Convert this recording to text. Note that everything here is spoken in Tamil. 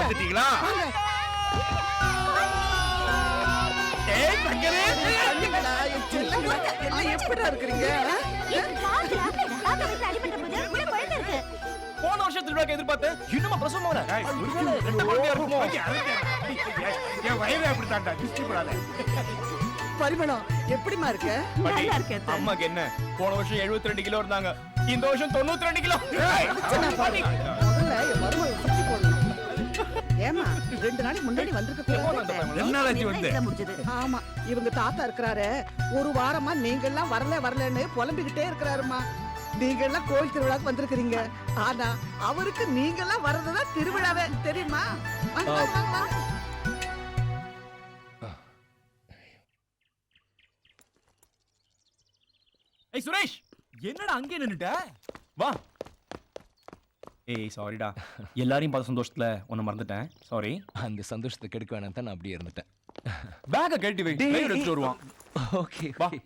வந்துட்டீங்களா? ஏய் பக்கரே, அண்ணங்களா, என் செல்லங்களா, எல்லாம் எப்படிடா இருக்கிறீங்க? போன வருஷம் திருவிழாக்கு எதிர்பார்த்தேன், இன்னுமா பிரசவம் ஆகல? ஏய், ஒருவேளை ரெண்டு குழந்தையா இருக்குமோ? என் வயிறு அப்படித்தான்டா, திருஷ்டி படாத. பரிமளம், எப்படிம்மா இருக்க? பாட்டி, அம்மாக்கு என்ன, போன வருஷம் 72 கிலோ இருந்தாங்க, இந்த வருஷம் 92 கிலோ. ஏய், சின்ன பாட்டி, முதல்ல என் மருமகளை சுத்தி போடணும். ஏம்மா, 2 நாளைக்கு முன்னாடி வந்திருக்க கூடாது? என்ன நாளாச்சு வந்து? ஆமா, இவங்க தாத்தா இருக்கிறாரு, ஒரு வாரமா நீங்க எல்லாம் வரலன்னு புலம்பிக்கிட்டே இருக்கிறாருமா. நீங்க எல்லாம் கோயில் திருவிழாக்கு வந்திருக்கிறீங்க, ஆனா அவருக்கு நீங்க எல்லாம் வர்றதுதான் திருவிழாவே, தெரியுமா? வாங்க, வாங்க, வாங்க, வாங்க. ஏய் சுரேஷ், என்னடா அங்கே நின்னுட்ட? வா. ஏய் சாரிடா, எல்லாரையும் பார்த்த சந்தோஷத்துல உன்னை மறந்துட்டேன், சாரி. அந்த சந்தோஷத்தை கெடுக்க வேணாம் தான் நான் அப்படியே இருந்துட்டேன். பேக்க கழட்டி வை, எடுத்துட்டு வருவான். ஓகே வா. ஓகே